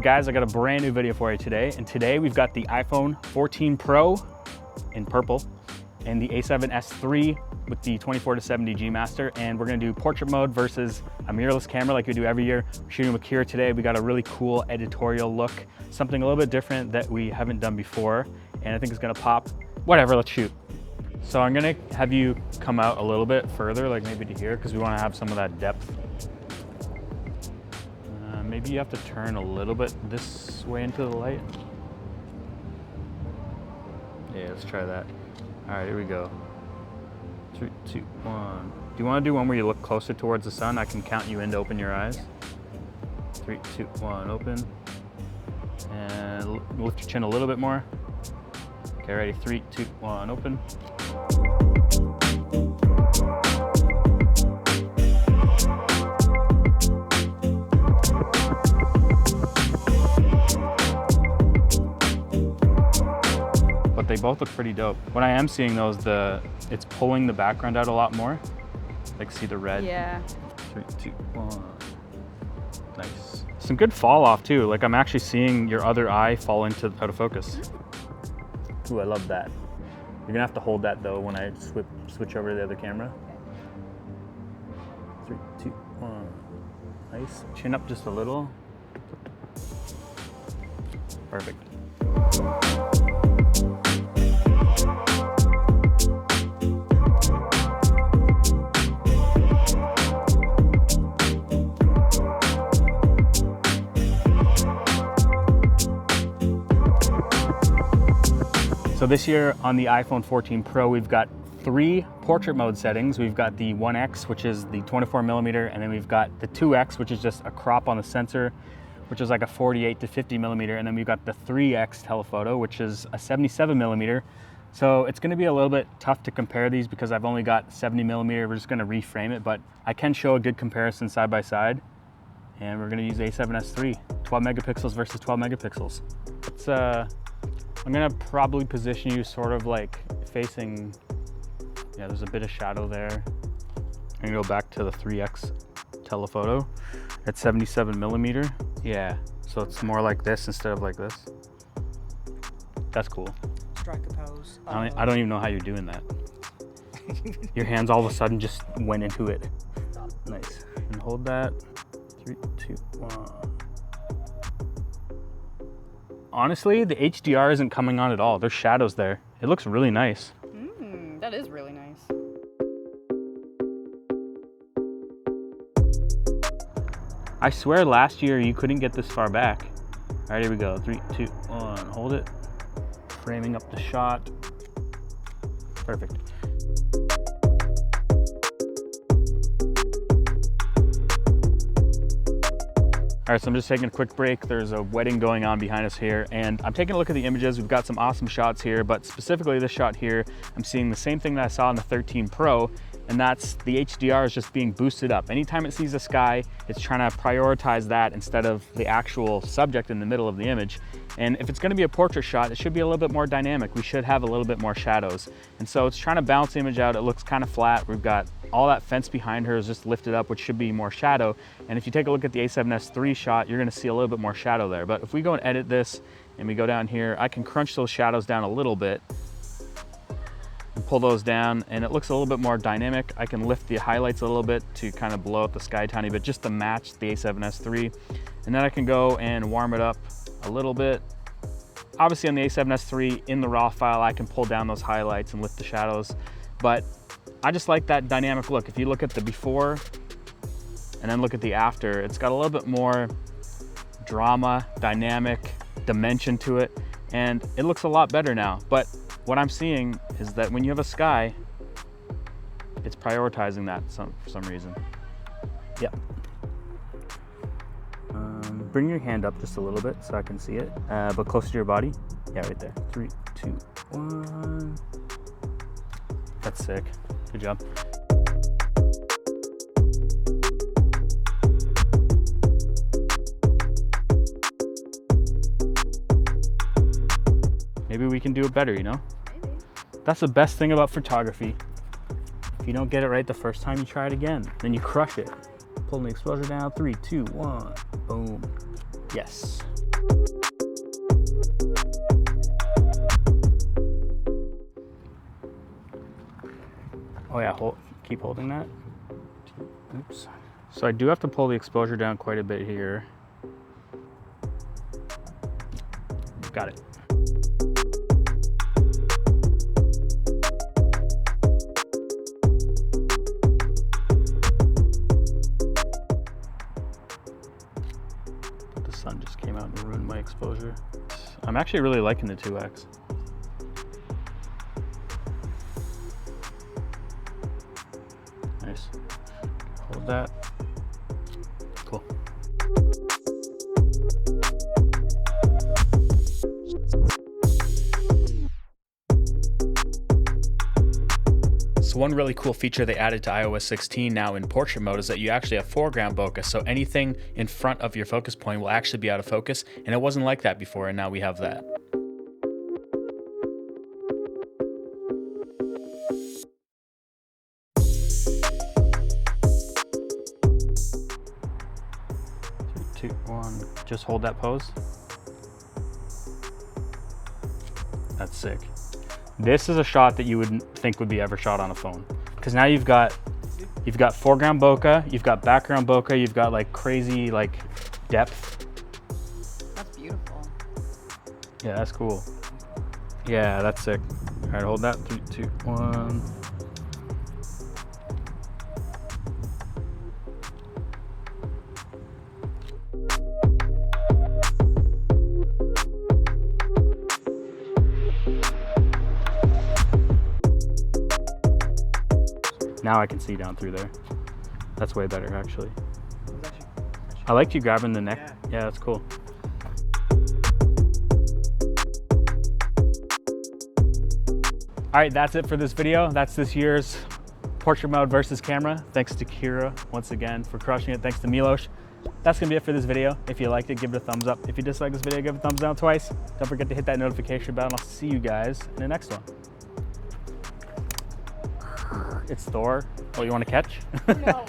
up, guys? I got a brand new video for you today, and today we've got the iPhone 14 Pro in purple and the A7S III with the 24-70 G Master, and we're gonna do portrait mode versus a mirrorless camera like we do every year. We're shooting with Kira today. We got a really cool editorial look, something a little bit different that we haven't done before, and I think it's gonna pop. Whatever, let's shoot. So I'm gonna have you come out a little bit further, like maybe to here, because we wanna have some of that depth. Maybe you have to turn a little bit this way into the light. Yeah, let's try that. All right, here we go. 3, 2, 1. Do you want to do one where you look closer towards the sun? I can count you in to open your eyes. 3, 2, 1, open. And lift your chin a little bit more. Okay, ready? 3, 2, 1, open. They both look pretty dope. What I am seeing though is it's pulling the background out a lot more. Like, see the red? Yeah. 3, 2, 1. Nice. Some good fall off too. Like, I'm actually seeing your other eye fall into out of focus. Ooh, I love that. You're gonna have to hold that though when I switch over to the other camera. 3, 2, 1. Nice. Chin up just a little. Perfect. So this year on the iPhone 14 Pro, we've got 3 portrait mode settings. We've got the 1X, which is the 24mm, and then we've got the 2X, which is just a crop on the sensor, which is like a 48 to 50mm, and then we've got the 3X telephoto, which is a 77mm. So it's gonna be a little bit tough to compare these because I've only got 70mm. We're just gonna reframe it, but I can show a good comparison side by side. And we're gonna use A7S III, 12 megapixels versus 12 megapixels. I'm gonna probably position you sort of like facing, yeah, there's a bit of shadow there. I'm gonna go back to the 3X telephoto at 77mm. Yeah, so it's more like this instead of like this. That's cool. Strike a pose. I don't even know how you're doing that. Your hands all of a sudden just went into it. Nice. And hold that. 3, 2, 1. Honestly, the HDR isn't coming on at all. There's shadows there. It looks really nice. That is really nice. I swear last year you couldn't get this far back. All right, here we go. 3, 2, 1, hold it. Framing up the shot. Perfect. All right, so I'm just taking a quick break. There's a wedding going on behind us here, and I'm taking a look at the images. We've got some awesome shots here, but specifically this shot here, I'm seeing the same thing that I saw on the 13 Pro, and that's the HDR is just being boosted up. Anytime it sees the sky, it's trying to prioritize that instead of the actual subject in the middle of the image. And if it's gonna be a portrait shot, it should be a little bit more dynamic. We should have a little bit more shadows. And so it's trying to balance the image out. It looks kind of flat. We've got all that fence behind her is just lifted up, which should be more shadow. And if you take a look at the A7S III shot, you're gonna see a little bit more shadow there. But if we go and edit this and we go down here, I can crunch those shadows down a little bit and pull those down, and it looks a little bit more dynamic. I can lift the highlights a little bit to kind of blow out the sky a tiny bit just to match the A7S III. And then I can go and warm it up a little bit. Obviously on the A7S III in the raw file, I can pull down those highlights and lift the shadows, but I just like that dynamic look. If you look at the before and then look at the after, it's got a little bit more drama, dynamic, dimension to it, and it looks a lot better now. But what I'm seeing is that when you have a sky, it's prioritizing that for some reason. Yeah. Bring your hand up just a little bit so I can see it, but closer to your body. Yeah, right there. 3, 2, 1. That's sick. Good job. Maybe we can do it better, you know? Maybe. That's the best thing about photography. If you don't get it right the first time, you try it again. Then you crush it. Pulling the exposure down. 3, 2, 1. Boom. Yes. Oh yeah, keep holding that. Oops. So I do have to pull the exposure down quite a bit here. Got it. The sun just came out and ruined my exposure. I'm actually really liking the 2x. Nice. Hold that. Cool. So one really cool feature they added to iOS 16 now in portrait mode is that you actually have foreground bokeh, so anything in front of your focus point will actually be out of focus, and it wasn't like that before, and now we have that. Two, one. Just hold that pose. That's sick. This is a shot that you wouldn't think would be ever shot on a phone, because now you've got foreground bokeh, you've got background bokeh, you've got like crazy like depth. That's beautiful. Yeah, that's cool. Yeah, that's sick. All right, hold that. 3, 2, 1. Now I can see down through there. That's way better, actually. I liked you grabbing the neck. Yeah, that's cool. All right, that's it for this video. That's this year's portrait mode versus camera. Thanks to Kira once again for crushing it. Thanks to Milos. That's gonna be it for this video. If you liked it, give it a thumbs up. If you disliked this video, give it a thumbs down twice. Don't forget to hit that notification bell, and I'll see you guys in the next one. It's Thor. Oh, you want to catch? No.